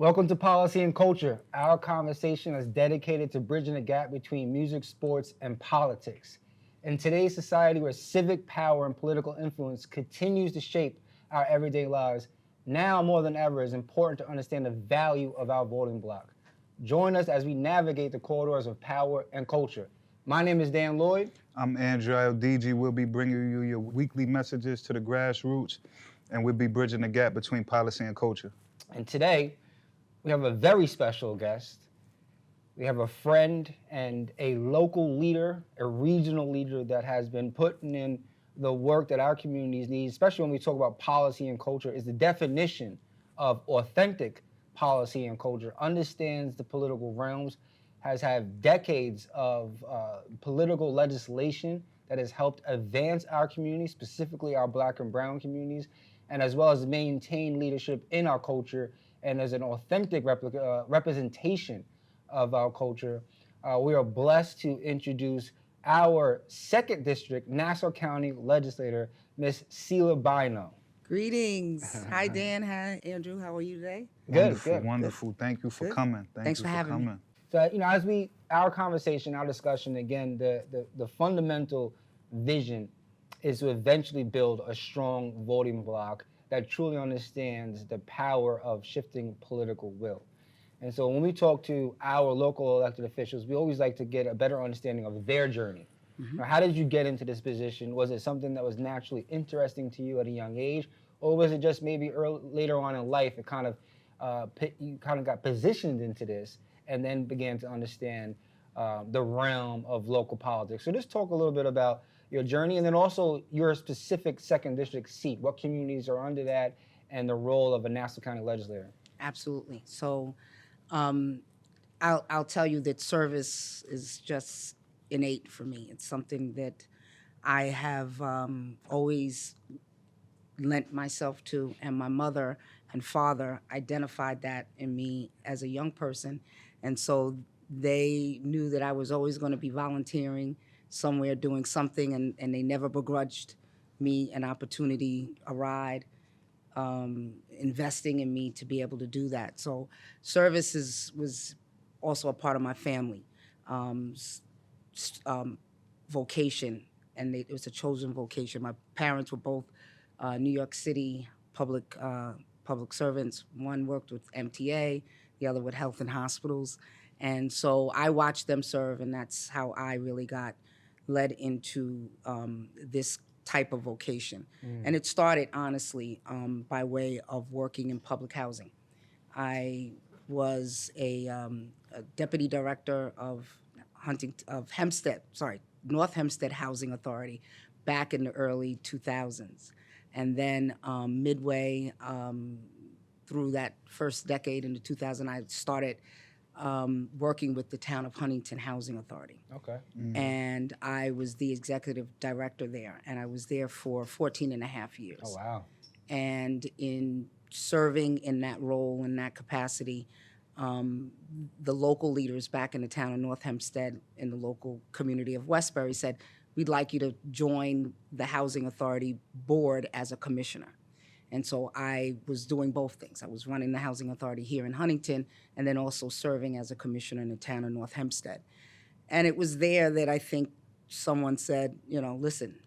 Welcome to Policy and Culture. Our conversation is dedicated to bridging the gap between music, sports, and politics. In today's society where civic power and political influence continues to shape our everyday lives, now more than ever it is important to understand the value of our voting bloc. Join us as we navigate the corridors of power and culture. My name is Dan Lloyd. I'm Andrew Ayodeji. We'll be bringing you your weekly messages to the grassroots, and we'll be bridging the gap between policy and culture. And today, we have a very special guest. We have a friend and a local leader, a regional leader that has been putting in the work that our communities need, especially when we talk about policy and culture, is the definition of authentic policy and culture, understands the political realms, has had decades of political legislation that has helped advance our communities, specifically our Black and Brown communities, and as well as maintain leadership in our culture and as an authentic representation of our culture. We are blessed to introduce our 2nd District Nassau County Legislator, Ms. Siela Bynoe. Greetings. Hi, Dan. Hi, Andrew. How are you today? Wonderful. Good. Thank you for Good. coming. Thanks for having me. So, as our conversation, our discussion, again, the fundamental vision is to eventually build a strong voting bloc that truly understands the power of shifting political will. And so when we talk to our local elected officials, we always like to get a better understanding of their journey. Mm-hmm. Now, how did you get into this position? Was it something that was naturally interesting to you at a young age? Or was it just maybe later on in life, it kind of you kind of got positioned into this and then began to understand the realm of local politics? So just talk a little bit about your journey, and then also your specific 2nd District seat. What communities are under that, and the role of a Nassau County legislator? Absolutely. So I'll tell you that service is just innate for me. It's something that I have always lent myself to, and my mother and father identified that in me as a young person. And so they knew that I was always going to be volunteering somewhere, doing something, and they never begrudged me an opportunity, a ride, investing in me to be able to do that. So service was also a part of my family vocation, and it was a chosen vocation. My parents were both New York City public servants. One worked with MTA, the other with health and hospitals. And so I watched them serve, and that's how I really got led into this type of vocation. And it started, honestly, by way of working in public housing. I was a deputy director of North Hempstead Housing Authority back in the early 2000s. And then midway through that first decade into 2000, I started working with the town of Huntington Housing Authority. Okay. And I was the executive director there, and I was there for 14 and a half years. Oh, wow. And in serving in that role, in that capacity, the local leaders back in the town of North Hempstead in the local community of Westbury said, we'd like you to join the Housing Authority board as a commissioner. And so I was doing both things. I was running the Housing Authority here in Huntington and then also serving as a commissioner in the town of North Hempstead. And it was there that I think someone said, listen,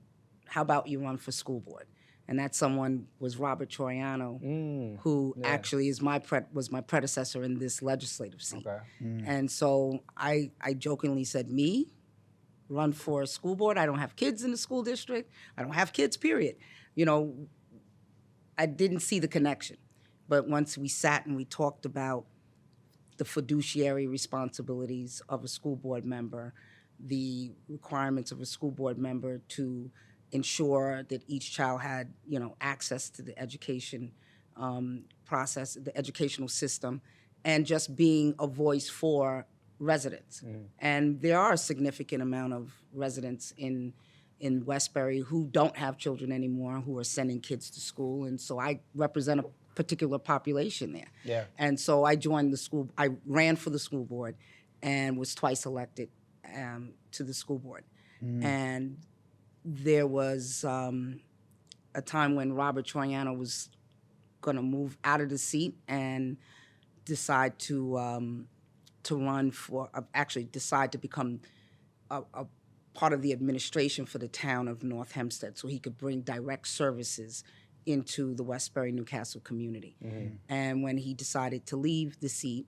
how about you run for school board? And that someone was Robert Troiano, who actually is was my predecessor in this legislative seat. Okay. And so I jokingly said, me? Run for a school board? I don't have kids in the school district. I don't have kids, period. I didn't see the connection. But once we sat and we talked about the fiduciary responsibilities of a school board member, the requirements of a school board member to ensure that each child had, access to the education process, the educational system, and just being a voice for residents. And there are a significant amount of residents in Westbury who don't have children anymore, who are sending kids to school. And so I represent a particular population there. Yeah. And so I I ran for the school board and was twice elected to the school board. And there was a time when Robert Troiano was going to move out of the seat, and decide to run for, actually decide to become a part of the administration for the town of North Hempstead, so he could bring direct services into the Westbury Newcastle community. And when he decided to leave the seat,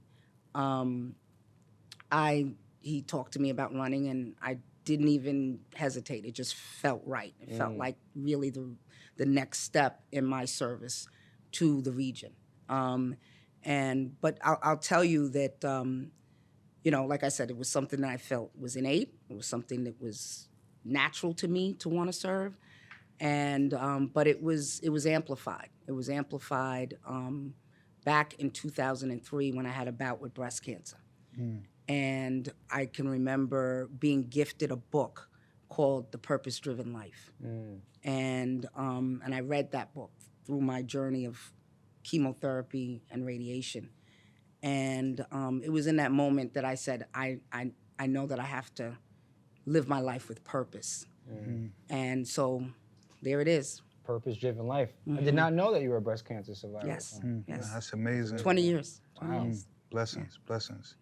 he talked to me about running, and I didn't even hesitate. It just felt right. It felt like really the next step in my service to the region. But I'll tell you that, like I said, it was something that I felt was innate. It was something that was natural to me to want to serve. And but it was amplified. It was amplified back in 2003 when I had a bout with breast cancer. And I can remember being gifted a book called The Purpose-Driven Life. And I read that book through my journey of chemotherapy and radiation. And it was in that moment that I said, I know that I have to live my life with purpose. And so there it is. Purpose-driven life. I did not know that you were a breast cancer survivor. Yes, yes. That's amazing. 20 years. Wow. Blessings, blessings.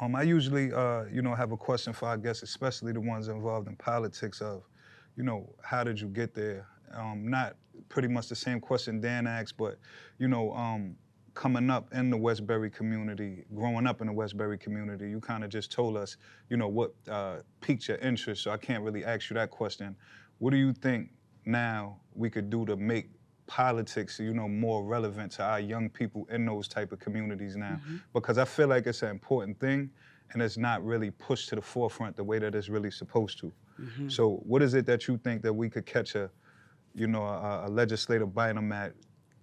I usually, have a question for our guests, especially the ones involved in politics of, how did you get there? Not pretty much the same question Dan asked, but, coming up in the Westbury community, growing up in the Westbury community, you kind of just told us, what piqued your interest, so I can't really ask you that question. What do you think now we could do to make politics, more relevant to our young people in those type of communities now? Because I feel like it's an important thing, and it's not really pushed to the forefront the way that it's really supposed to. So what is it that you think that we could catch a Legislator Bynoe at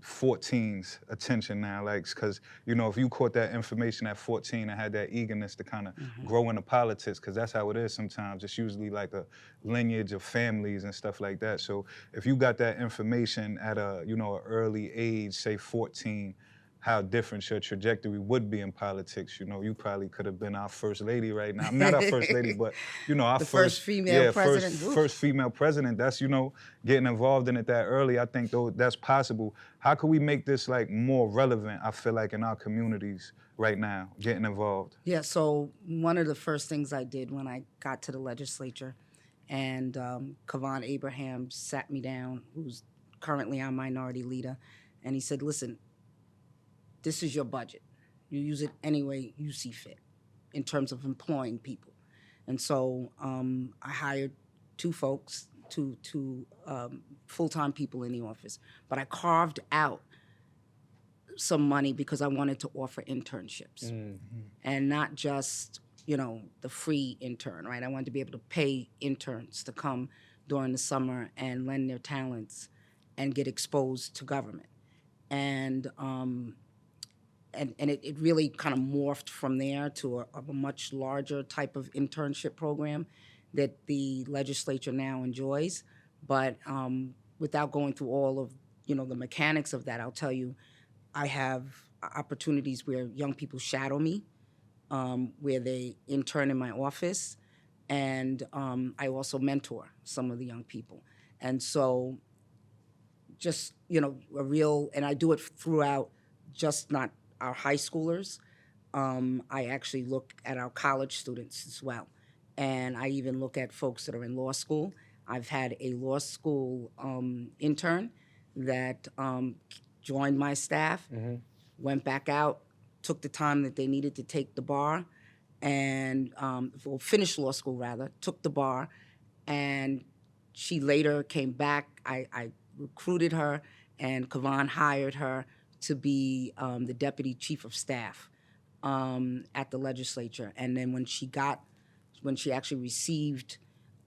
14's attention now? Like, because, if you caught that information at 14 and had that eagerness to kind of grow into politics, because that's how it is sometimes. It's usually like a lineage of families and stuff like that. So if you got that information at a, an early age, say 14, how different your trajectory would be in politics. You probably could have been our first lady right now. Not our first lady, but, our the first female president. First female president. That's, getting involved in it that early. I think, though, that's possible. How can we make this, like, more relevant, I feel like, in our communities right now, getting involved? Yeah, so one of the first things I did when I got to the legislature, and Kavan Abraham sat me down, who's currently our minority leader, and he said, listen, this is your budget. You use it any way you see fit in terms of employing people. And so I hired two full-time people in the office, but I carved out some money because I wanted to offer internships and not just, the free intern, right? I wanted to be able to pay interns to come during the summer and lend their talents and get exposed to government. And it really kind of morphed from there to a much larger type of internship program that the legislature now enjoys. But without going through all of, the mechanics of that, I'll tell you, I have opportunities where young people shadow me, where they intern in my office, and I also mentor some of the young people. And so just, and I do it throughout just not our high schoolers. I actually look at our college students as well. And I even look at folks that are in law school. I've had a law school intern that joined my staff, went back out, took the time that they needed to take the bar, and finished law school rather, took the bar, and she later came back. I recruited her, and Kavan hired her to be the deputy chief of staff at the legislature. And then when she actually received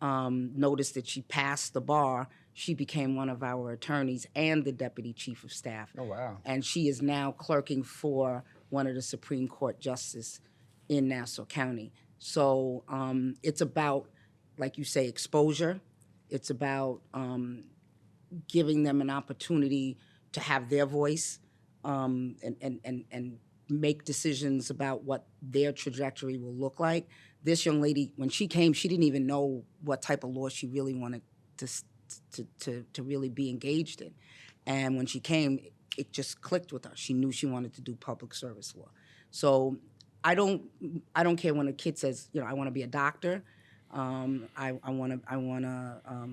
notice that she passed the bar, she became one of our attorneys and the deputy chief of staff. Oh, wow. And she is now clerking for one of the Supreme Court justices in Nassau County. So it's about, like you say, exposure. It's about giving them an opportunity to have their voice, and make decisions about what their trajectory will look like. This young lady, when she came, she didn't even know what type of law she really wanted to really be engaged in. And when she came, it just clicked with her. She knew she wanted to do public service law. So I don't care when a kid says, I want to be a doctor, I want to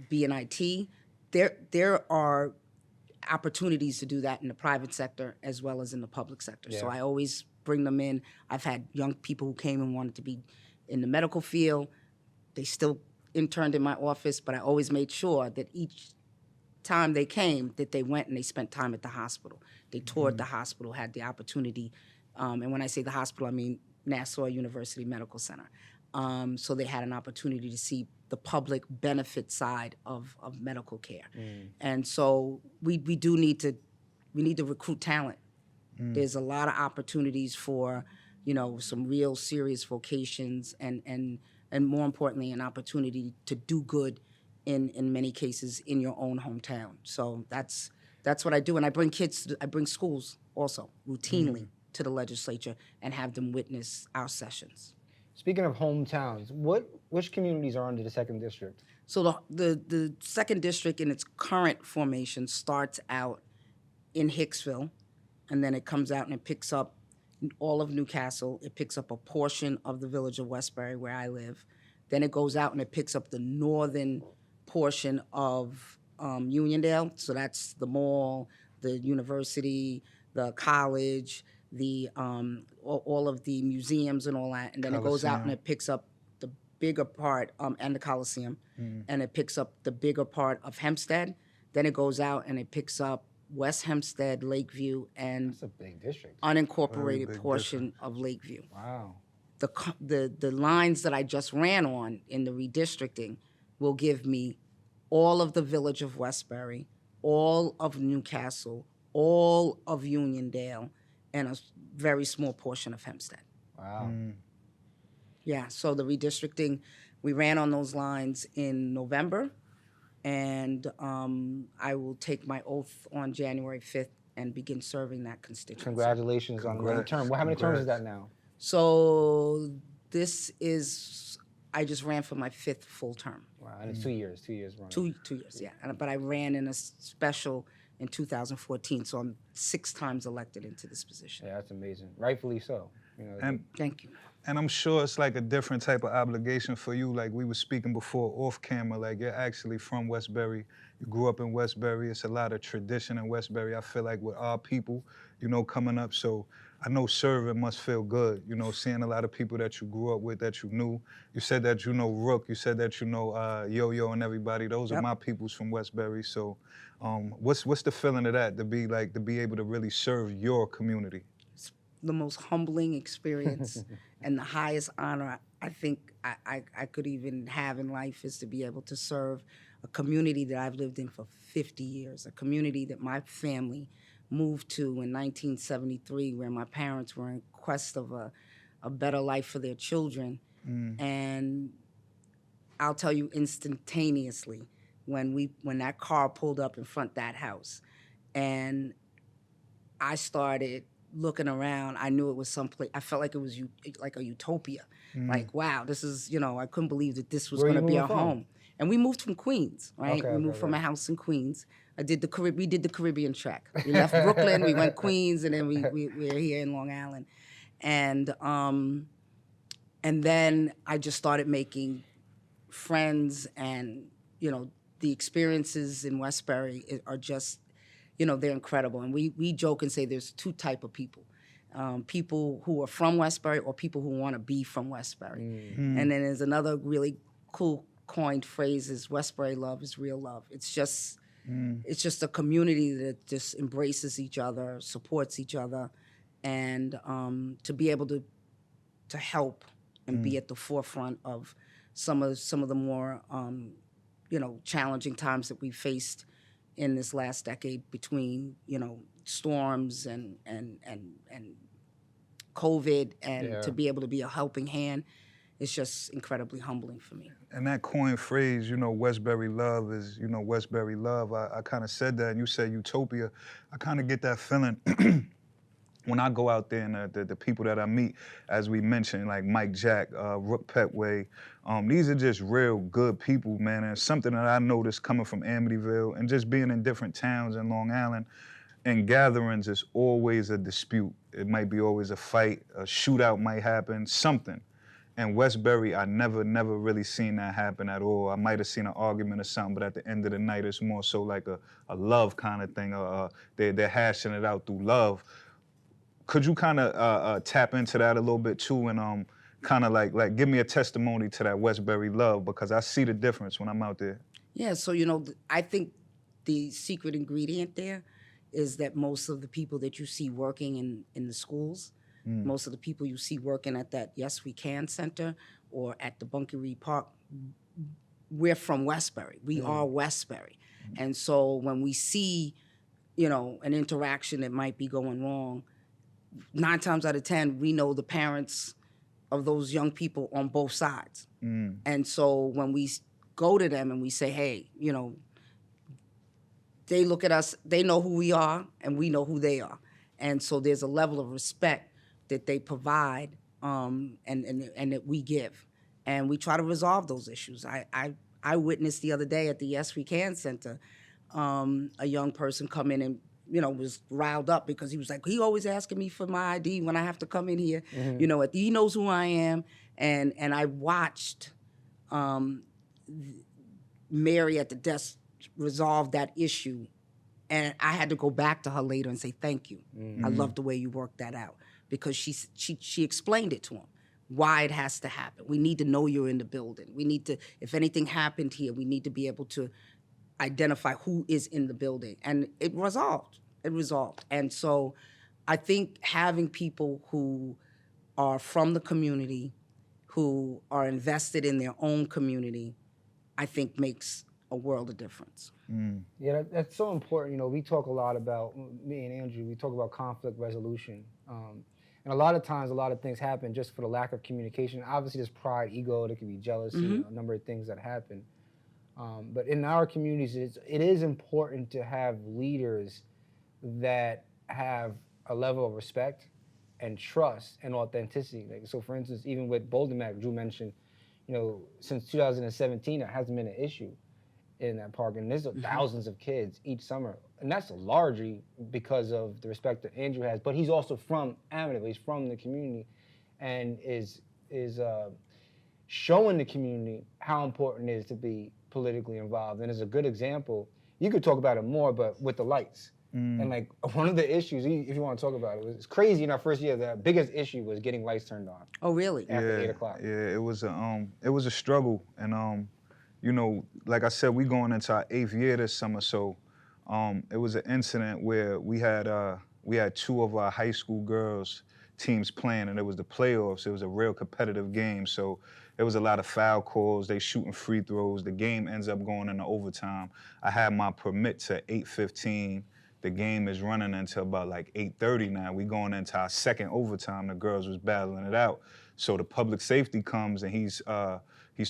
be in IT. There are opportunities to do that in the private sector as well as in the public sector. So Yeah. I always bring them in. I've had young people who came and wanted to be in the medical field. They still interned in my office, but I always made sure that each time they came, that they went and they spent time at the hospital. They toured the hospital, had the opportunity, and when I say the hospital, I mean Nassau University Medical Center. So they had an opportunity to see the public benefit side of medical care. And so we need to recruit talent. There's a lot of opportunities for, some real serious vocations and more importantly, an opportunity to do good in many cases in your own hometown. So that's what I do. And I bring schools also routinely to the legislature and have them witness our sessions. Speaking of hometowns, which communities are under the 2nd District? So the 2nd District in its current formation starts out in Hicksville, and then it comes out and it picks up all of Newcastle. It picks up a portion of the village of Westbury, where I live. Then it goes out and it picks up the northern portion of Uniondale. So that's the mall, the university, the college, the all of the museums and all that. And then it goes out and Coliseum. it picks up the bigger part, and the Coliseum, and it picks up the bigger part of Hempstead. Then it goes out and it picks up West Hempstead, Lakeview, and That's a big district. unincorporated big portion of Lakeview. Wow. The lines that I just ran on in the redistricting will give me all of the village of Westbury, all of Newcastle, all of Uniondale, and a very small portion of Hempstead. Wow. Yeah, so the redistricting, we ran on those lines in November, and I will take my oath on January 5th and begin serving that constituency. Congratulations on another Congrats. term. Well, how many terms is Congrats. that now? So I just ran for my 5th full term. Wow, and it's 2 years. 2 years running. Two years, yeah. But I ran in a special in 2014, so I'm 6 times elected into this position. Yeah, that's amazing. Rightfully so. And Thank you. And I'm sure it's like a different type of obligation for you. Like we were speaking before off camera, like you're actually from Westbury. You grew up in Westbury. It's a lot of tradition in Westbury. I feel like with our people, coming up. So I know serving must feel good, seeing a lot of people that you grew up with, that you knew. You said that you know Rook. You said that you know Yo-Yo and everybody. Those are my peoples from Westbury. So what's the feeling of that, to be able to really serve your community? The most humbling experience and the highest honor I think I could even have in life is to be able to serve a community that I've lived in for 50 years, a community that my family moved to in 1973, where my parents were in quest of a better life for their children. And I'll tell you instantaneously, when that car pulled up in front of that house and I started looking around, I knew it was someplace. I felt like it was like a utopia. Like, wow, this is, I couldn't believe that this was Where going you to be our moving from? home. And we moved from Queens, right? Okay, We moved okay, from right. a house in Queens. We did the Caribbean trek. We left Brooklyn, we went Queens, and then we're here in Long Island. And then I just started making friends, and, the experiences in Westbury are just, they're incredible. And we joke and say there's 2 type of people. People who are from Westbury or people who want to be from Westbury. And then there's another really cool coined phrase is Westbury love is real love. It's just a community that just embraces each other, supports each other, and to be able to help and be at the forefront of some of the more challenging times that we faced in this last decade between storms and COVID, and to be able to be a helping hand, it's just incredibly humbling for me. And that coin phrase, Westbury love is, Westbury love. I kind of said that, and you said utopia. I kind of get that feeling when I go out there, and the people that I meet, as we mentioned, like Mike Jack, Rook Petway, these are just real good people, man. And it's something that I noticed coming from Amityville and just being in different towns in Long Island. in gatherings, it's always a dispute. It might be always a fight, a shootout might happen, something. In Westbury, I never really seen that happen at all. I might have seen an argument or something, but at the end of the night, it's more so like a love kind of thing. They're hashing it out through love. Could you kind of tap into that a little bit too, and kind of like give me a testimony to that Westbury love, because I see the difference when I'm out there. Yeah, so, I think the secret ingredient there is that most of the people that you see working in the schools, most of the people you see working at that Yes We Can Center or at the Bunkie Reed Park, we're from Westbury. We are Westbury. And so when we see, an interaction that might be going wrong, 9 times out of 10, we know the parents of those young people on both sides. And so when we go to them and we say, hey, they look at us, they know who we are, and we know who they are. And so there's a level of respect that they provide and that we give. And we try to resolve those issues. I witnessed the other day at the Yes We Can Center, a young person come in and, was riled up because he was like, he always asking me for my ID when I have to come in here. He knows who I am. And I watched Mary at the desk resolve that issue. And I had to go back to her later and say, thank you. I love the way you worked that out. Because she explained it to him, why it has to happen. We need to know you're in the building. We need to, if anything happened here, we need to be able to identify who is in the building. And it resolved. And so I think having people who are from the community, who are invested in their own community, I think makes a world of difference. Yeah, that's so important. We talk a lot about, me and Andrew, we talk about conflict resolution. And a lot of times, a lot of things happen just for the lack of communication. Obviously, there's pride, ego, there could be jealousy, a number of things that happen. But in our communities, it is important to have leaders that have a level of respect and trust and authenticity. Like, so for instance, even with Bolden Mac, Drew mentioned, since 2017, there hasn't been an issue in that park. And there's thousands of kids each summer. And that's largely because of the respect that Andrew has. But he's also from Amityville. He's from the community and is showing the community how important it is to be politically involved. And as a good example, you could talk about it more, but with the lights. And like one of the issues, if you want to talk about it, it's crazy in our first year, the biggest issue was getting lights turned on. Oh, really? After 8 o'clock. Yeah, it was a struggle. And like I said, we going into our 8th year this summer, so it was an incident where we had 2 of our high school girls teams playing, and it was the playoffs. It was a real competitive game, so there was a lot of foul calls. They shooting free throws. The game ends up going into overtime. I had my permit to 8:15. The game is running until about like 8:30 now. We going into our second overtime. The girls was battling it out. So the public safety comes and he's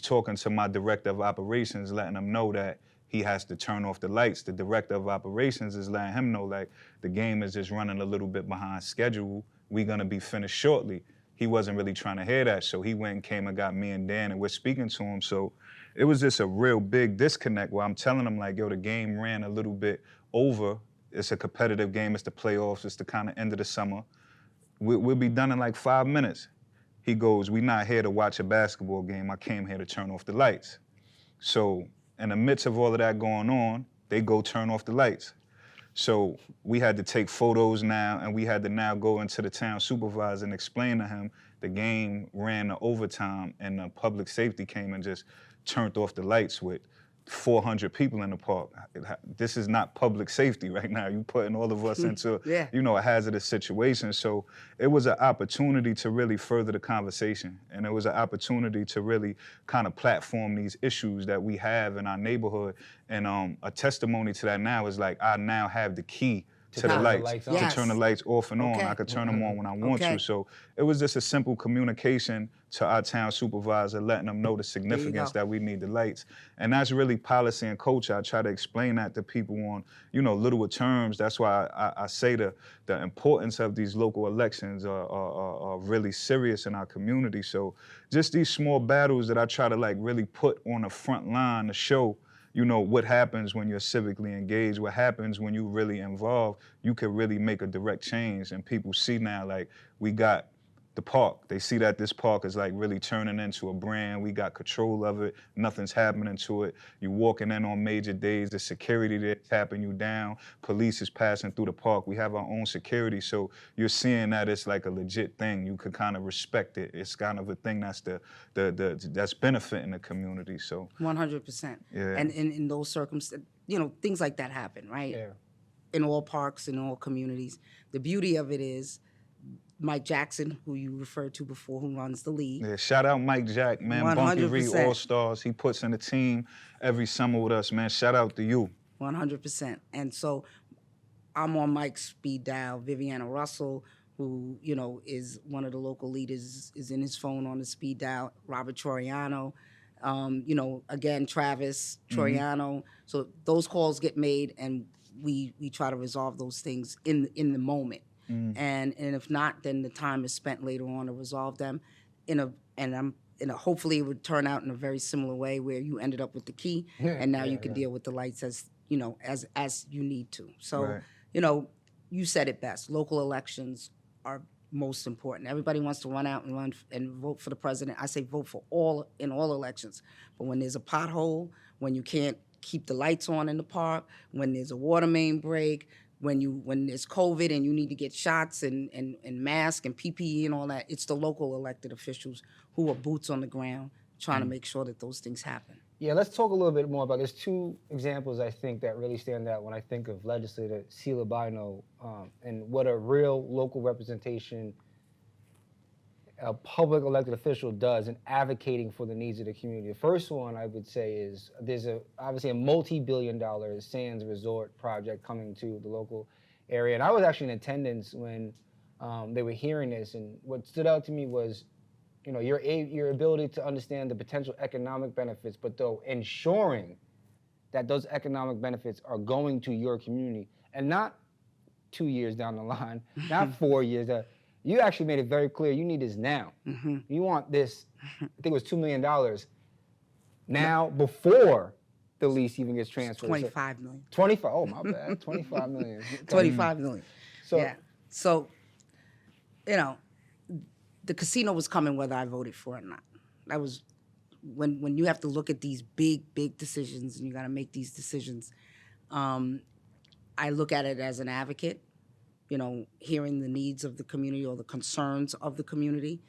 talking to my director of operations, letting him know that he has to turn off the lights. The director of operations is letting him know, like, the game is just running a little bit behind schedule. We're gonna be finished shortly. He wasn't really trying to hear that, so he went and came and got me and Dan, and we're speaking to him. So it was just a real big disconnect where I'm telling him, like, yo, the game ran a little bit over. It's a competitive game. It's the playoffs. It's the kind of end of the summer. We'll be done in like 5 minutes. He goes, we're not here to watch a basketball game. I came here to turn off the lights. So in the midst of all of that going on, they go turn off the lights. So we had to take photos now, and we had to now go into the town supervisor and explain to him the game ran to overtime, and the public safety came and just turned off the lights with 400 people in the park. This is not public safety right now. You're putting all of us into, a hazardous situation. So it was an opportunity to really further the conversation. And it was an opportunity to really kind of platform these issues that we have in our neighborhood. And a testimony to that now is like, I now have the key to the lights, to turn the lights off and on. I could turn them on when I want to. So it was just a simple communication to our town supervisor, letting them know the significance that we need the lights. And that's really policy and culture. I try to explain that to people on, littler terms. That's why I say the importance of these local elections are really serious in our community. So just these small battles that I try to like really put on the front line to show you know, what happens when you're civically engaged, what happens when you really involved, you can really make a direct change. And people see now, like, we got the park. They see that this park is like really turning into a brand. We got control of it. Nothing's happening to it. You walking in on major days, the security there tapping you down. Police is passing through the park. We have our own security. So you're seeing that it's like a legit thing. You could kind of respect it. It's kind of a thing that's that's benefiting the community. So 100%. Yeah. And in those circumstances, you know, things like that happen, right? Yeah. In all parks, in all communities. The beauty of it is Mike Jackson, who you referred to before, who runs the league. Yeah, shout out Mike Jack, man. Bunky Reed 100%. All-Stars. He puts in a team every summer with us, man. Shout out to you. 100%. And so I'm on Mike's speed dial. Viviana Russell, who, you know, is one of the local leaders, is in his phone on the speed dial. Robert Troiano, you know, again, Travis Troiano. So those calls get made, and we try to resolve those things in the moment. And if not, then the time is spent later on to resolve them. Hopefully it would turn out in a very similar way where you ended up with the key, and now you can deal with the lights as you know as you need to. So Right. you know, you said it best. Local elections are most important. Everybody wants to run out and vote for the president. I say vote for all elections. But when there's a pothole, when you can't keep the lights on in the park, when there's a water main break, when there's COVID and you need to get shots and masks and PPE and all that, it's the local elected officials who are boots on the ground trying to make sure that those things happen. Yeah, let's talk a little bit more about. There's two examples I think that really stand out when I think of Legislator Siela Bynoe and what a real local representation a public elected official does in advocating for the needs of the community. The first one I would say is there's obviously a multi-billion-dollar sands resort project coming to the local area, and I was actually in attendance when they were hearing this, and what stood out to me was, you know, your ability to understand the potential economic benefits, but though ensuring that those economic benefits are going to your community and not 2 years down the line, not 4 years. You actually made it very clear you need this now. You want this, I think it was $2 million now before the lease even gets transferred. 25 million. 25, oh my bad, 25 million. 25 million. So, yeah. So, you know, the casino was coming whether I voted for it or not. That was when you have to look at these big decisions and you got to make these decisions. I look at it as an advocate, you know, hearing the needs of the community or the concerns of the community.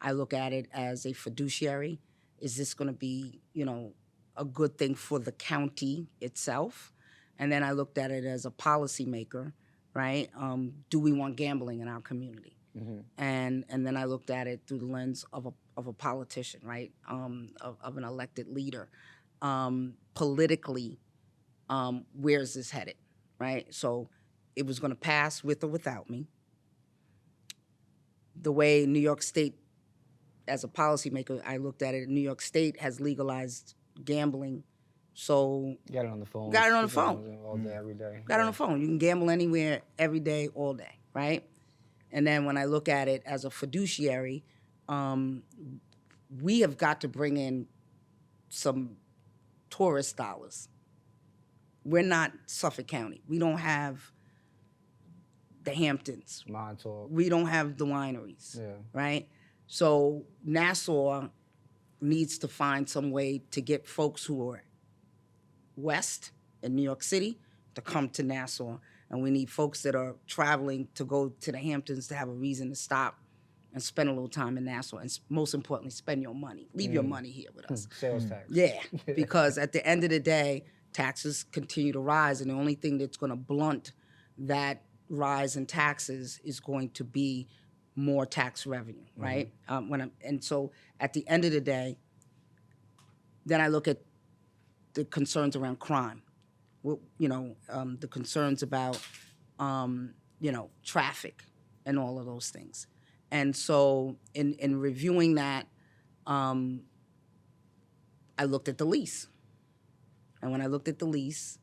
I look at it as a fiduciary. Is this going to be, you know, a good thing for the county itself? And then I looked at it as a policymaker, right? Do we want gambling in our community? And then I looked at it through the lens of a politician, right? Of an elected leader. Politically, where's this headed, right? So it was going to pass with or without me. The way New York State, as a policymaker, I looked at it. New York State has legalized gambling, so got it on the phone. Got it on the phone. All day, every day. Got it on the phone. You can gamble anywhere, every day, all day, right? And then when I look at it as a fiduciary, we have got to bring in some tourist dollars. We're not Suffolk County. We don't have the Hamptons. Montauk. We don't have the wineries, right? So Nassau needs to find some way to get folks who are west in New York City to come to Nassau. And we need folks that are traveling to go to the Hamptons to have a reason to stop and spend a little time in Nassau. And most importantly, spend your money. Leave your money here with us. Sales tax. Yeah, because at the end of the day, taxes continue to rise. And the only thing that's going to blunt that rise in taxes is going to be more tax revenue, right? And so at the end of the day, then I look at the concerns around crime. You know, the concerns about, you know, traffic and all of those things. And so in reviewing that, I looked at the lease. And when I looked at the lease,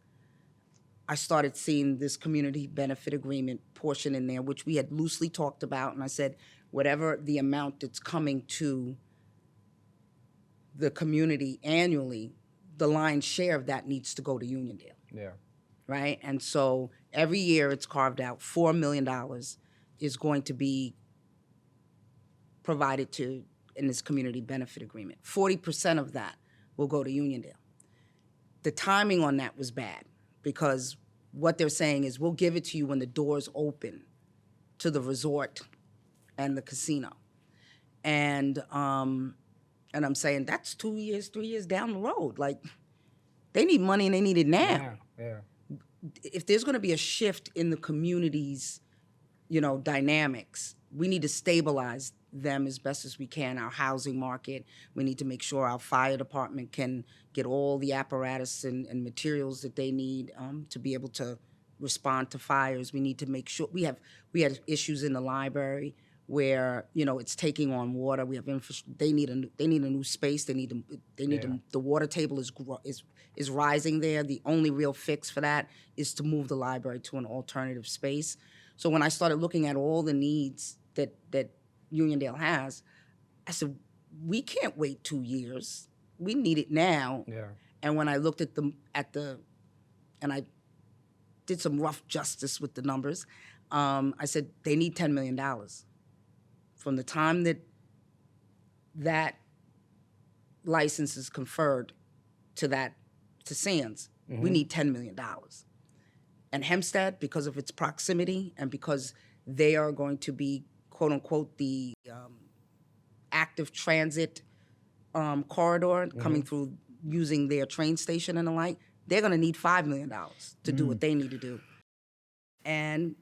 I started seeing this community benefit agreement portion in there, which we had loosely talked about. And I said, whatever the amount that's coming to the community annually, the lion's share of that needs to go to Uniondale, Yeah. right? And so every year it's carved out, $4 million is going to be provided to in this community benefit agreement. 40% of that will go to Uniondale. The timing on that was bad because what they're saying is we'll give it to you when the doors open to the resort and the casino. And I'm saying that's 2 years, 3 years down the road. Like, they need money and they need it now. Yeah. If there's going to be a shift in the community's, dynamics, we need to stabilize them as best as we can, our housing market. We need to make sure our fire department can get all the apparatus and materials that they need to be able to respond to fires. We need to make sure we had issues in the library where it's taking on water. We have they need a new space. The water table is rising there. The only real fix for that is to move the library to an alternative space. So when I started looking at all the needs that Uniondale has, I said, we can't wait 2 years. We need it now. Yeah. And when I looked at and I did some rough justice with the numbers, I said they need $10 million. From the time that license is conferred to Sands, we need $10 million. And Hempstead, because of its proximity and because they are going to be, quote unquote, the active transit corridor coming through using their train station and the like, they're going to need $5 million to do what they need to do. And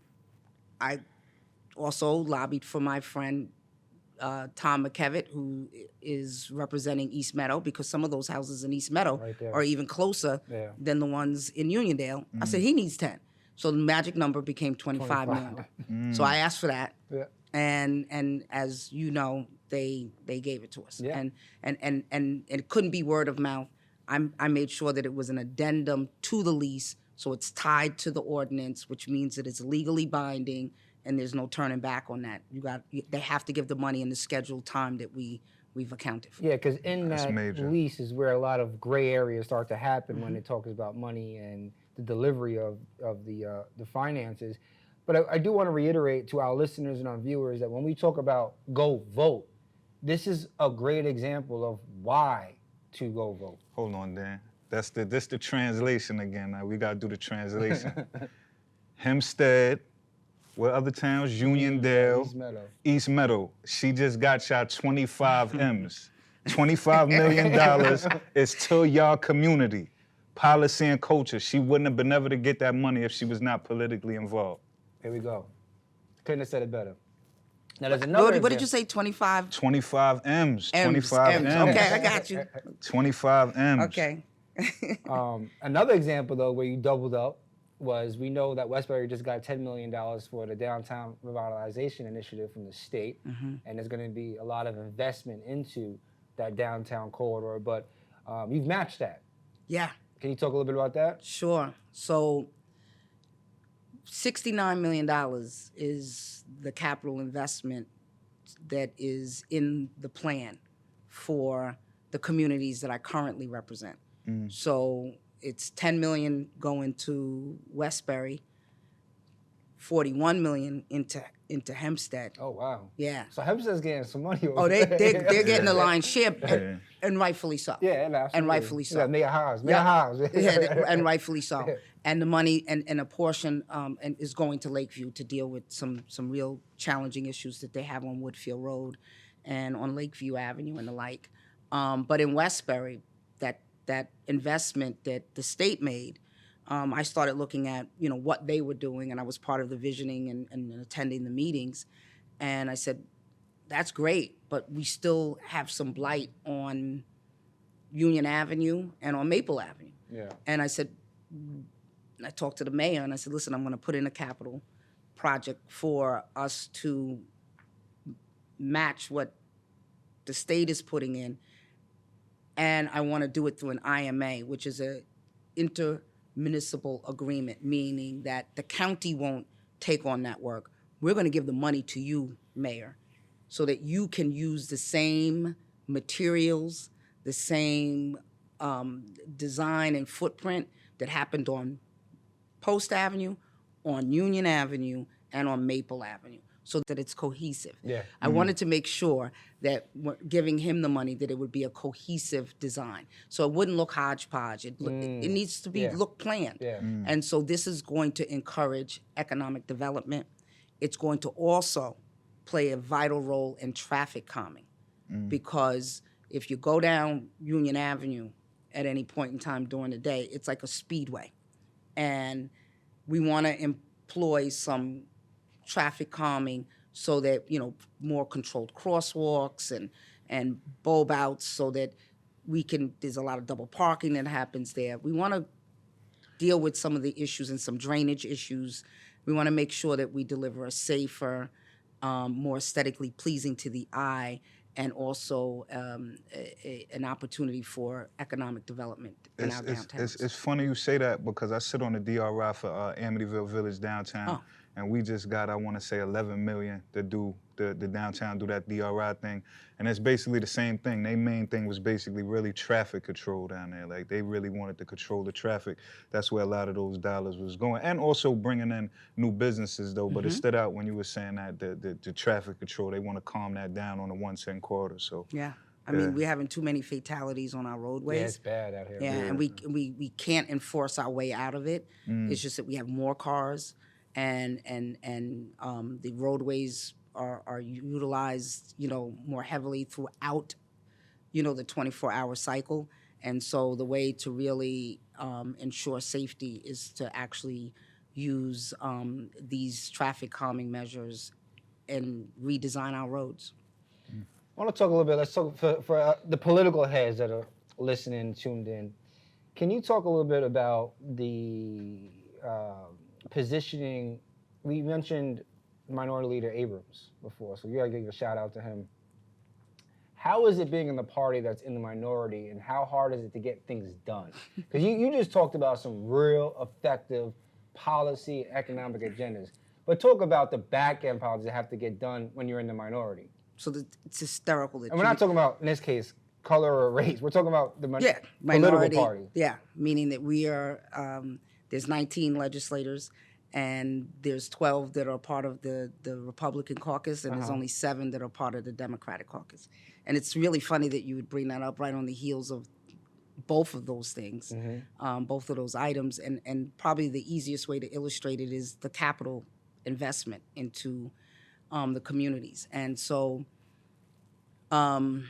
I also lobbied for my friend Tom McKevitt, who is representing East Meadow, because some of those houses in East Meadow Right there. are even closer than the ones in Uniondale. I said, he needs 10. So the magic number became 25 million. So I asked for that. Yeah. And as you know, they gave it to us. Yeah. And it couldn't be word of mouth. I made sure that it was an addendum to the lease, so it's tied to the ordinance, which means that it's legally binding and there's no turning back on that. They have to give the money in the scheduled time that we've accounted for. Yeah, because in That's that major. lease is where a lot of gray areas start to happen when it talks about money and the delivery of the finances. But I do want to reiterate to our listeners and our viewers that when we talk about go vote, this is a great example of why to go vote. Hold on, Dan. This the translation again. Now we gotta do the translation. Hempstead, what other towns? Uniondale, East Meadow. East Meadow. She just got y'all 25 M's. $25 million is to y'all community. Policy and culture. She wouldn't have been able to get that money if she was not politically involved. Here we go. Couldn't have said it better. Now there's another. What did you say, 25? 25 M's. M's, 25 M's. M's. Okay, I got you. 25 M's. Okay. Another example, though, where you doubled up was we know that Westbury just got $10 million for the downtown revitalization initiative from the state, and there's going to be a lot of investment into that downtown corridor, but you've matched that. Yeah. Can you talk a little bit about that? Sure. So $69 million is the capital investment that is in the plan for the communities that I currently represent. So it's $10 million going to Westbury, $41 million into Hempstead. Oh, wow. Yeah. So Hempstead's getting some money over Oh, they're there. getting the lion's share, and rightfully so. Yeah, absolutely. And rightfully so. Yeah, Mayor House. Yeah, and rightfully so. And the money and a portion and is going to Lakeview to deal with some real challenging issues that they have on Woodfield Road and on Lakeview Avenue and the like. But in Westbury, that investment that the state made, I started looking at what they were doing, and I was part of the visioning and attending the meetings, and I said, that's great, but we still have some blight on Union Avenue and on Maple Avenue. Yeah. And I said, I talked to the mayor and I said, listen, I'm going to put in a capital project for us to match what the state is putting in. And I want to do it through an IMA, which is a intermunicipal agreement, meaning that the county won't take on that work. We're going to give the money to you, Mayor, so that you can use the same materials, the same design and footprint that happened on Post Avenue, on Union Avenue, and on Maple Avenue, so that it's cohesive. Yeah. I wanted to make sure that giving him the money, that it would be a cohesive design, so it wouldn't look hodgepodge. It needs to be Yeah. look planned. Yeah. And so this is going to encourage economic development. It's going to also play a vital role in traffic calming, because if you go down Union Avenue at any point in time during the day, it's like a speedway. And we want to employ some traffic calming so that, more controlled crosswalks and bulb outs, so that there's a lot of double parking that happens there. We want to deal with some of the issues and some drainage issues. We want to make sure that we deliver a safer, more aesthetically pleasing to the eye, and also an opportunity for economic development in our downtowns. It's funny you say that, because I sit on the DRI for Amityville Village downtown, and we just got, I want to say, 11 million to do the downtown, do that DRI thing, and it's basically the same thing. Their main thing was basically really traffic control down there. Like, they really wanted to control the traffic. That's where a lot of those dollars was going, and also bringing in new businesses though. But it stood out when you were saying that the traffic control, they want to calm that down on the 110 corridor. So yeah. I mean, we're having too many fatalities on our roadways. Yeah, it's bad out here. Yeah, and we can't enforce our way out of it. It's just that we have more cars, and the roadways are utilized, more heavily throughout, the 24-hour cycle. And so the way to really ensure safety is to actually use these traffic calming measures and redesign our roads. I want to talk a little bit. Let's talk for the political heads that are listening, tuned in. Can you talk a little bit about the positioning? We mentioned Minority Leader Abrams before, so you got to give a shout out to him. How is it being in the party that's in the minority, and how hard is it to get things done? Because you just talked about some real effective policy and economic agendas, but talk about the back end policies that have to get done when you're in the minority. So it's hysterical that And we're not talking about, in this case, color or race. We're talking about the minority political party. Yeah, meaning that we are, there's 19 legislators, and there's 12 that are part of the Republican caucus, and there's only 7 that are part of the Democratic caucus. And it's really funny that you would bring that up right on the heels of both of those things, both of those items. And probably the easiest way to illustrate it is the capital investment into the communities. And so in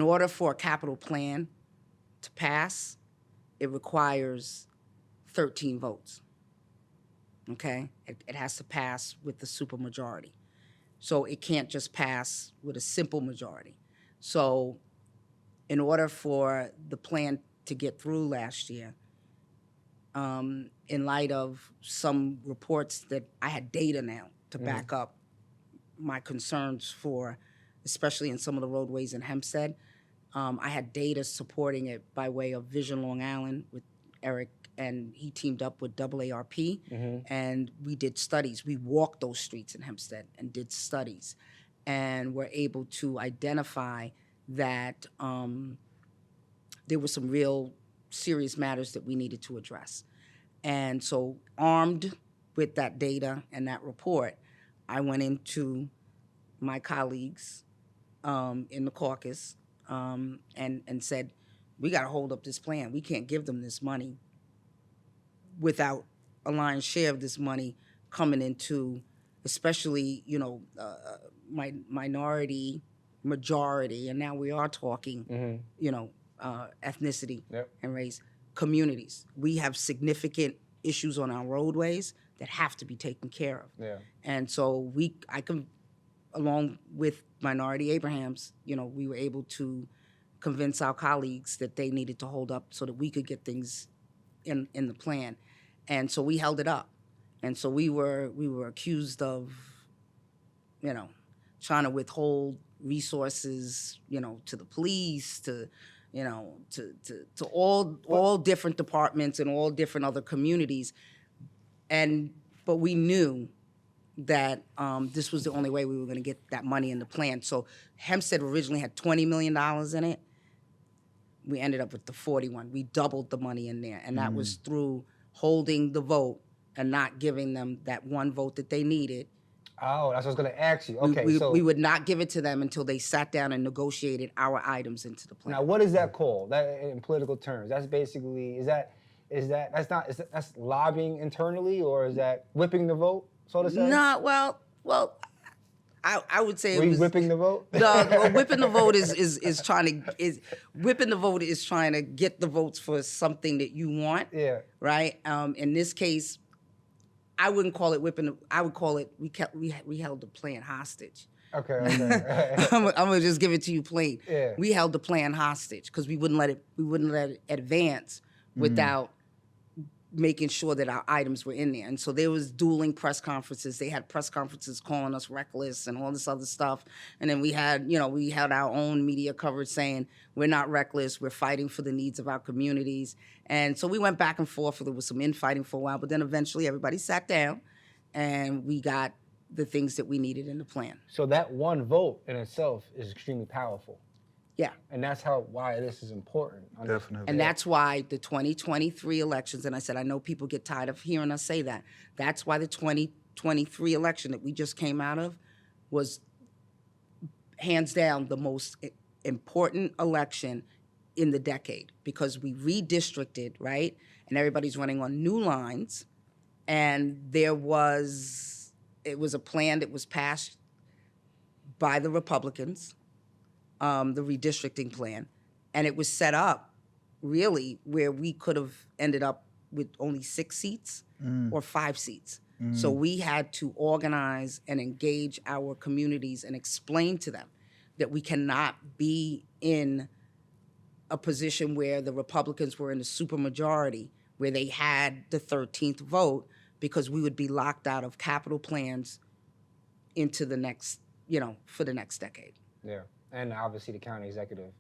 order for a capital plan to pass, it requires 13 votes. Okay? It has to pass with the supermajority. So it can't just pass with a simple majority. So in order for the plan to get through last year, in light of some reports that I had data now to back up my concerns for, especially in some of the roadways in Hempstead, I had data supporting it by way of Vision Long Island with Eric, and he teamed up with AARP, and we did studies. We walked those streets in Hempstead and did studies, and were able to identify that there were some real serious matters that we needed to address. And so, armed with that data and that report, I went into my colleagues in the caucus and said, we got to hold up this plan. We can't give them this money without a lion's share of this money coming into, especially, minority, majority, and now we are talking, ethnicity and race communities. We have significant issues on our roadways that have to be taken care of. Yeah. And so I can, along with Minority Abrahams, we were able to convince our colleagues that they needed to hold up so that we could get things in the plan. And so we held it up. And so we were accused of, trying to withhold resources, to the police, to all different departments and all different other communities. But we knew that this was the only way we were going to get that money in the plan. So Hempstead originally had $20 million in it. we ended up with the 41. We doubled the money in there, and that was Mm. through holding the vote and not giving them that one vote that they needed. Oh, that's what I was going to ask you. Okay, We would not give it to them until they sat down and negotiated our items into the plan. now what is that called? That in political terms, that's basically that's lobbying internally, or is that whipping the vote, so to say? No, well, I would say Were it you was whipping the vote? No, well, whipping the vote is trying to get the votes for something that you want. Yeah. Right. In this case, I wouldn't call it whipping. I would call it we held the plan hostage. Okay. I'm gonna just give it to you plain. Yeah. We held the plan hostage because we wouldn't let it advance without making sure that our items were in there. And so there was dueling press conferences. They had press conferences calling us reckless and all this other stuff. And then we had our own media coverage saying we're not reckless. We're fighting for the needs of our communities. And so we went back and forth. There was some infighting for a while, but then eventually everybody sat down and we got the things that we needed in the plan. So that one vote in itself is extremely powerful. Yeah. And that's why this is important. Definitely. And that's why the 2023 elections, and I said, I know people get tired of hearing us say that. That's why the 2023 election that we just came out of was hands down the most important election in the decade, because we redistricted, right? And everybody's running on new lines. And it was a plan that was passed by the Republicans, the redistricting plan, and it was set up really where we could have ended up with only 6 seats or 5 seats. So we had to organize and engage our communities and explain to them that we cannot be in a position where the Republicans were in a supermajority, where they had the 13th vote, because we would be locked out of capital plans into the next, for the next decade. Yeah. And obviously the county executive.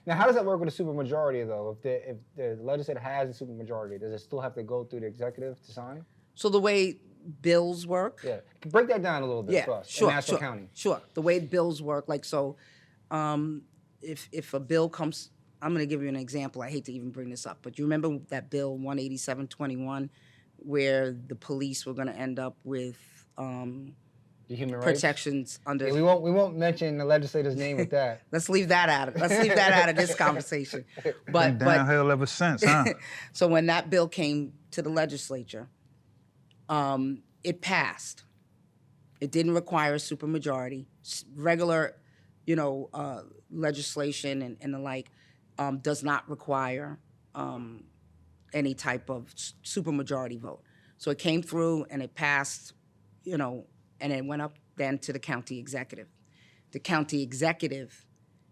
Now, how does that work with a supermajority, though? If the legislature has a supermajority, does it still have to go through the executive to sign? So the way bills work, Yeah. Break that down a little bit for us. sure, in Nassau sure, County. sure. The way bills work, if a bill comes, I'm going to give you an example. I hate to even bring this up, but you remember that bill 18721, where the police were going to end up with The human rights protections under. Yeah, we won't mention the legislator's name with that. Let's leave that out of this conversation. Been downhill ever since, huh? So when that bill came to the legislature, it passed. It didn't require a supermajority. Regular, legislation and the like does not require any type of supermajority vote. So it came through and it passed, and it went up then to the county executive. The county executive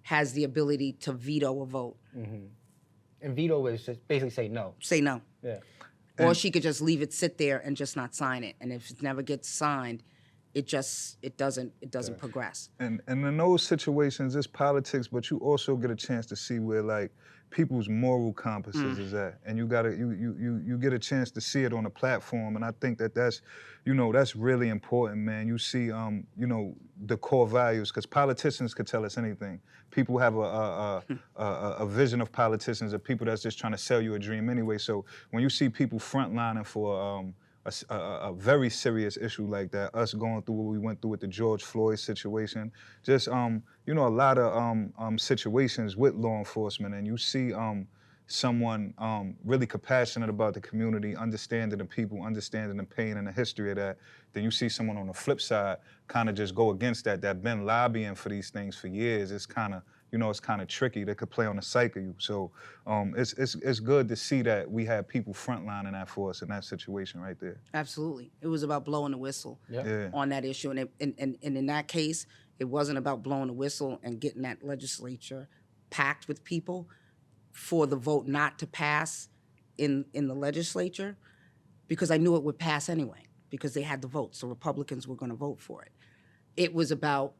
has the ability to veto a vote. Mm-hmm. And veto is just basically say no. Say no. Yeah. Or she could just leave it sit there and just not sign it. And if it never gets signed, it doesn't progress. And in those situations, it's politics, but you also get a chance to see where people's moral compasses is at, and you get a chance to see it on a platform, and I think that's really important, man. You see, the core values, because politicians could tell us anything. People have a vision of politicians of people that's just trying to sell you a dream anyway. So when you see people frontlining for a very serious issue like that, us going through what we went through with the George Floyd situation, just a lot of situations with law enforcement, and you see someone really compassionate about the community, understanding the people, understanding the pain and the history of that, then you see someone on the flip side kind of just go against that been lobbying for these things for years. It's kind of it's kind of tricky. They could play on the psyche of you. So it's good to see that we have people frontlining that for us in that situation right there. Absolutely. It was about blowing the whistle Yeah. on that issue. And in that case, it wasn't about blowing the whistle and getting that legislature packed with people for the vote not to pass in the legislature, because I knew it would pass anyway, because they had the votes. The Republicans were going to vote for it. It was about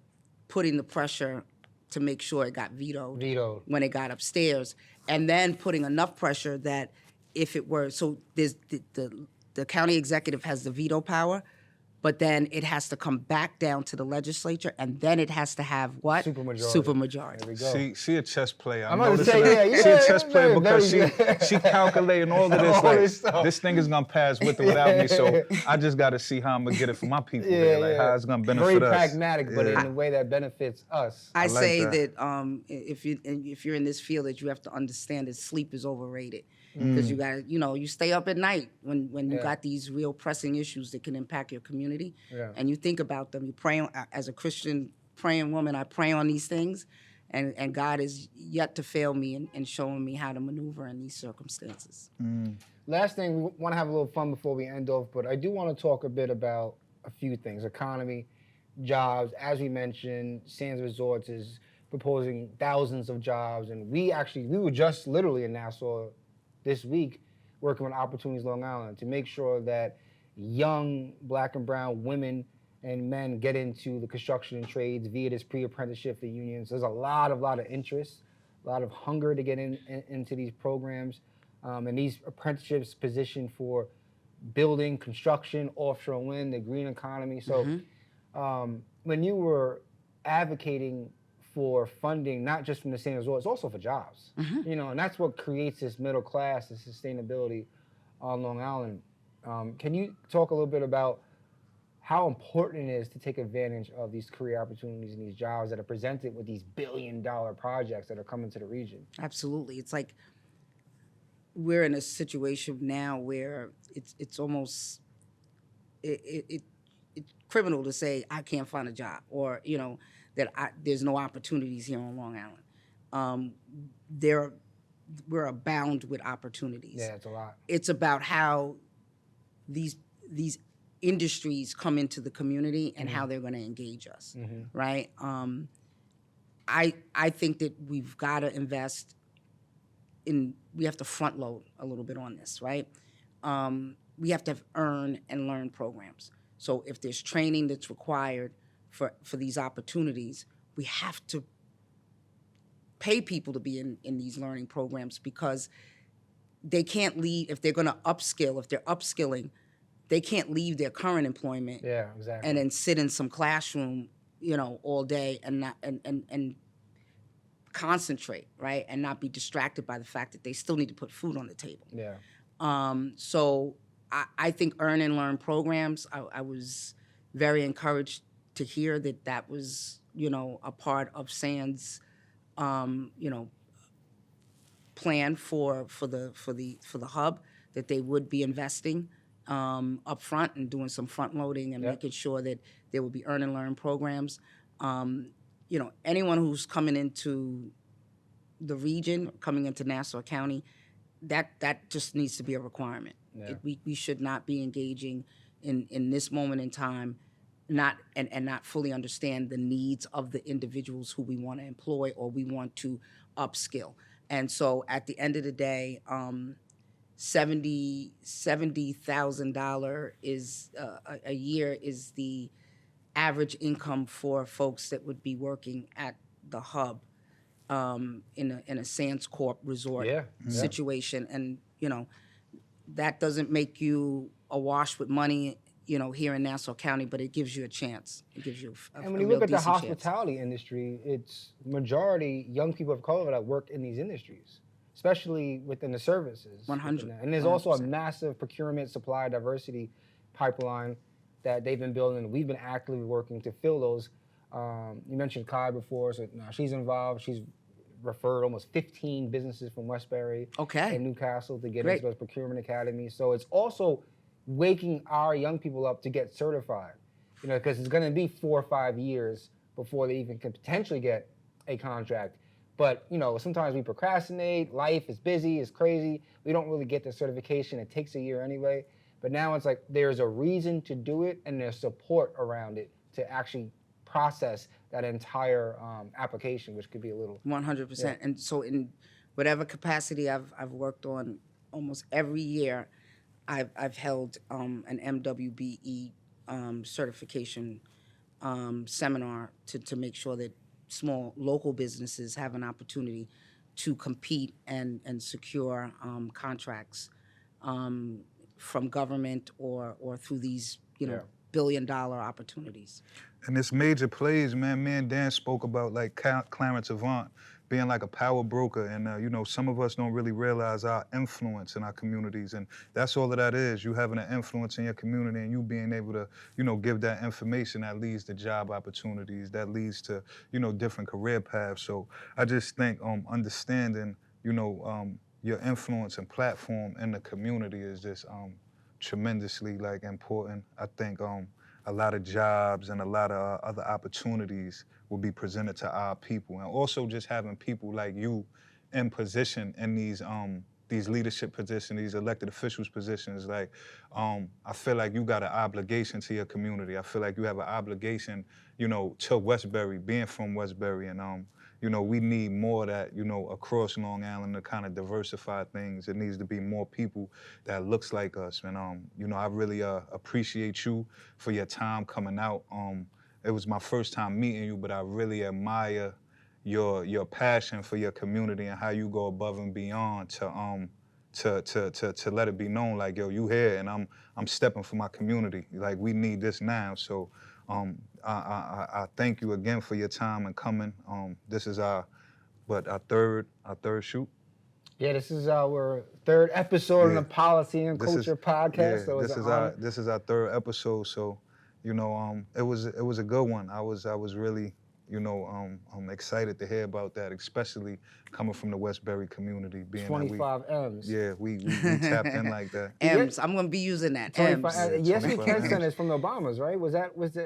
putting the pressure to make sure it got vetoed when it got upstairs, and then putting enough pressure that if it were, so there's the county executive has the veto power, but then it has to come back down to the legislature, and then it has to have what? Supermajority. Supermajority. There we go. See a chess player. I'm about to say, She a yeah, chess player very, because very good. she calculating all of this. All Like this stuff. this thing is gonna pass with or without me, so I just got to see how I'm gonna get it for my people. there. Like how it's gonna benefit Very us. pragmatic, but Yeah. in a way that benefits us. I like say that. that if you're in this field, that you have to understand that sleep is overrated, because you got you stay up at night when you Yeah. got these real pressing issues that can impact your community, Yeah. and you think about them. You pray as a Christian praying woman. I pray on these things, and God is yet to fail me in showing me how to maneuver in these circumstances. Last thing, we want to have a little fun before we end off, but I do want to talk a bit about a few things: economy, jobs. As we mentioned, Sands Resorts is proposing thousands of jobs, and we were just literally in Nassau this week working on Opportunities Long Island to make sure that young Black and brown women and men get into the construction and trades via this pre-apprenticeship for unions. There's a lot of interest, a lot of hunger to get into these programs, and these apprenticeships position for building, construction, offshore wind, the green economy. So when you were advocating for funding, not just from the same resort, it's also for jobs. And that's what creates this middle class, this sustainability on Long Island. Can you talk a little bit about how important it is to take advantage of these career opportunities and these jobs that are presented with these billion-dollar projects that are coming to the region? Absolutely. It's like we're in a situation now where it's almost it's criminal to say I can't find a job, or that there's no opportunities here on Long Island. We're abound with opportunities. Yeah, it's a lot. It's about how these industries come into the community and how they're going to engage us, right? I think that we've got to invest in. We have to front load a little bit on this, right? We have to have earn and learn programs. So if there's training that's required for these opportunities, we have to pay people to be in these learning programs, because they can't leave if they're going to upskill. If they're upskilling, they can't leave their current employment and then sit in some classroom, all day and not and concentrate, right, and not be distracted by the fact that they still need to put food on the table. Yeah. So I think earn and learn programs. I was very encouraged to hear that was a part of SAND's plan for the hub, that they would be investing up front and doing some front loading and making sure that there would be earn and learn programs. Anyone who's coming into the region, coming into Nassau County, that just needs to be a requirement. Yeah. We should not be engaging in this moment in time, not fully understand the needs of the individuals who we want to employ or we want to upskill. And so at the end of the day, $70,000 is a year is the average income for folks that would be working at the hub in a Sands Corp resort situation. And that doesn't make you awash with money here in Nassau County, but it gives you a chance. It gives you a And when you real look at the decent chance. hospitality industry, it's majority young people of color that work in these industries, especially within the services. 100. And there's also a 100%. massive procurement supply diversity pipeline that they've been building. We've been actively working to fill those. You mentioned Kai before, so now she's involved. She's referred almost 15 businesses from Westbury and Newcastle to get into those procurement academies. So it's also waking our young people up to get certified, because it's going to be 4 or 5 years before they even can potentially get a contract. But, sometimes we procrastinate. Life is busy, it's crazy. We don't really get the certification. It takes a year anyway. But now it's like there's a reason to do it, and there's support around it to actually process that entire application, which could be a little 100%. Yeah. And so in whatever capacity I've worked on, almost every year I've held an MWBE certification seminar to make sure that small local businesses have an opportunity to compete and secure contracts from government or through these billion-dollar opportunities. And it's major plays, man. Me and Dan spoke about like Clarence Avant being like a power broker, and you know, some of us don't really realize our influence in our communities, and that's all that is. You having an influence in your community, and you being able to, you know, give that information that leads to job opportunities, that leads to, you know, different career paths. So I just think understanding, you know, your influence and platform in the community is just tremendously like important. I think a lot of jobs and a lot of other opportunities will be presented to our people, and also just having people like you in position in these leadership positions, these elected officials positions. Like, I feel like you got an obligation to your community. I feel like you have an obligation, you know, to Westbury, being from Westbury, and you know, we need more of that, you know, across Long Island to kind of diversify things. It needs to be more people that looks like us. And, you know, I really appreciate you for your time coming out. It was my first time meeting you, but I really admire your passion for your community and how you go above and beyond to let it be known, like, yo, you here and I'm stepping for my community. Like, we need this now. So I thank you again for your time and coming. This is our third shoot. Yeah, this is our third episode on the Policy and Culture podcast. So this is our third episode. So, you know, it was a good one. I was really, you know, I'm excited to hear about that, especially coming from the Westbury community. Being 25 M's. Yeah, we tapped in like that. M's. I'm gonna be using that. M's. Yes, we can send us from the Obamas, right? Is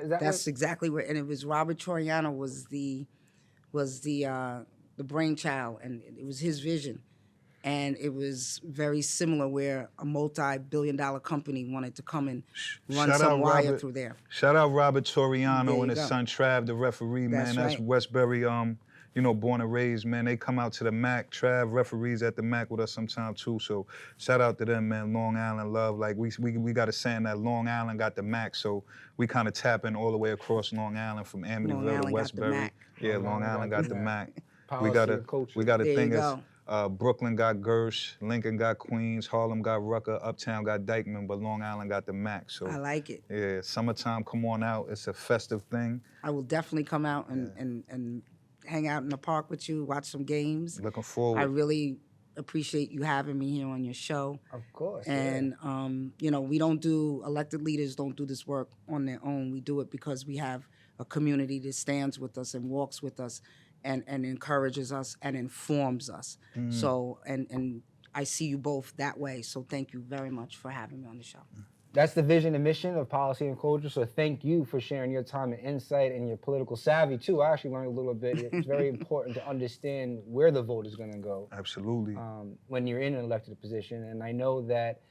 that That's exactly where, and it was Robert Troiano was the brainchild, and it was his vision. And it was very similar where a multi-billion-dollar company wanted to come and run some wire through there. Shout out Robert Toriano and his son Trav, the referee, man. That's Westbury, you know, born and raised, man. They come out to the MAC. Trav referees at the MAC with us sometime too. So shout out to them, man. Long Island love. Like we got a saying that Long Island got the MAC. So we kind of tap in all the way across Long Island from Amityville to Westbury. Yeah, Long Island got the MAC. We got a thing that's Brooklyn got Gersh, Lincoln got Queens, Harlem got Rucker, Uptown got Dykeman, but Long Island got the MAC. So I like it. Yeah, summertime, come on out. It's a festive thing. I will definitely come out and hang out in the park with you, watch some games. Looking forward. I really appreciate you having me here on your show. Of course. And you know, elected leaders don't do this work on their own. We do it because we have a community that stands with us and walks with us and encourages us and informs us. So, and I see you both that way. So thank you very much for having me on the show. That's the vision and mission of Policy and Culture. So thank you for sharing your time and insight and your political savvy too. I actually learned a little bit. It's very important to understand where the vote is going to go. Absolutely. When you're in an elected position. And I know that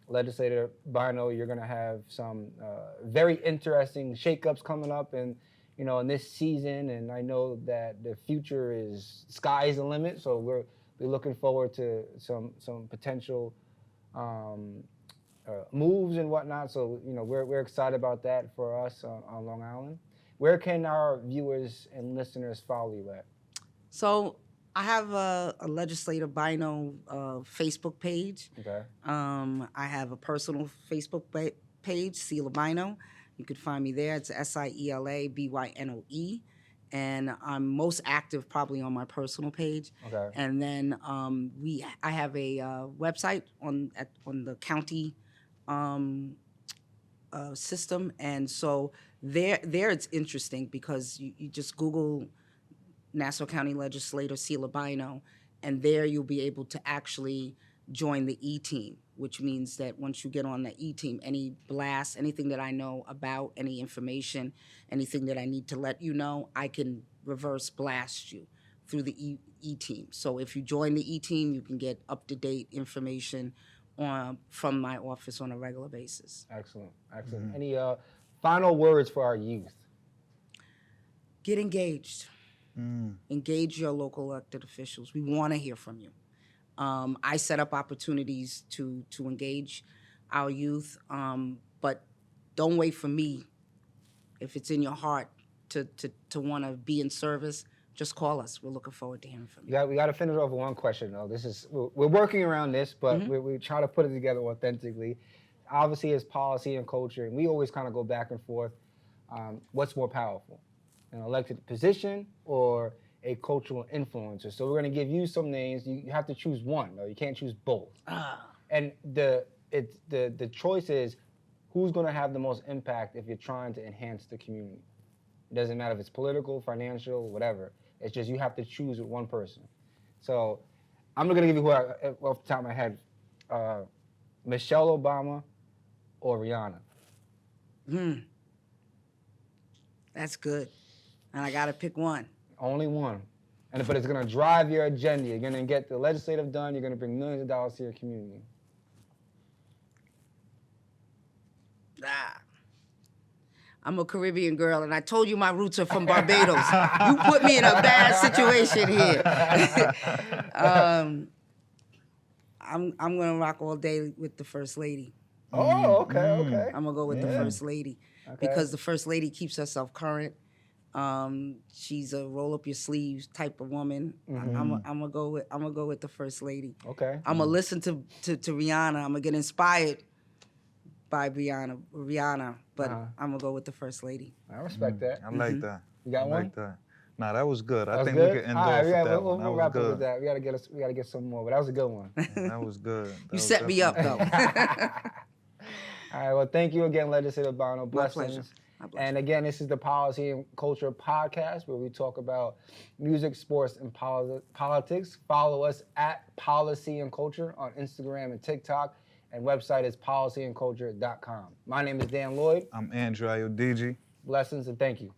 Legislator Bynoe, you're going to have some very interesting shakeups coming up and, you know, in this season. And I know that the future is sky's the limit. So we're looking forward to some potential moves and whatnot. So, you know, we're excited about that for us on Long Island. Where can our viewers and listeners follow you at? So I have a Legislator Bynoe Facebook page. Okay. I have a personal Facebook page, Siela Bynoe. You could find me there. It's Siela Bynoe. And I'm most active probably on my personal page. Okay. And then I have a website on the county system, and so there it's interesting because you just Google Nassau County Legislator Siela Bynoe, and there you'll be able to actually join the E-team, which means that once you get on the E-team, any blasts, anything that I know about, any information, anything that I need to let you know, I can reverse blast you through the E-team. So if you join the E-team, you can get up-to-date information from my office on a regular basis. Excellent, excellent. Mm-hmm. Any final words for our youth? Get engaged. Engage your local elected officials. We want to hear from you. I set up opportunities to engage our youth, but don't wait for me. If it's in your heart to want to be in service, just call us. We're looking forward to hearing from you. We got to finish off with one question, though. We're working around this, but we try to put it together authentically. obviously it's policy and culture, and we always kind of go back and forth. What's more powerful, an elected position or a cultural influencer? So we're going to give you some names. You have to choose one, though. You can't choose both. And the choice is who's going to have the most impact if you're trying to enhance the community. It doesn't matter if it's political, financial, whatever. It's just you have to choose with one person. So I'm going to give you who off the top of my head, Michelle Obama or Rihanna. That's good. And I got to pick one. Only one. But it's going to drive your agenda. You're going to get the legislative done. You're going to bring millions of dollars to your community. I'm a Caribbean girl, and I told you my roots are from Barbados. You put me in a bad situation here. I'm gonna rock all day with the First Lady. Oh, okay. I'm gonna go with the First Lady because the First Lady keeps herself current. She's a roll up your sleeves type of woman. I'm gonna go with the First Lady. Okay. I'm gonna listen to Rihanna. I'm gonna get inspired by Rihanna, but I'm gonna go with the First Lady. I respect that. I like that. You got I one? like that. Nah, that was good. That I was think good? we can end All off right, with that we'll one. That wrap was up with good. that. We gotta get some more, but that was a good one. That was good. That You was set me up definitely- though. All right, well, thank you again, Legislator Bynoe. My Blessings. pleasure. My pleasure. And again, this is the Policy and Culture Podcast where we talk about music, sports, and politics. Follow us at Policy and Culture on Instagram and TikTok, and website is policyandculture.com. My name is Dan Lloyd. I'm Andrew Ayodeji. Blessings and thank you.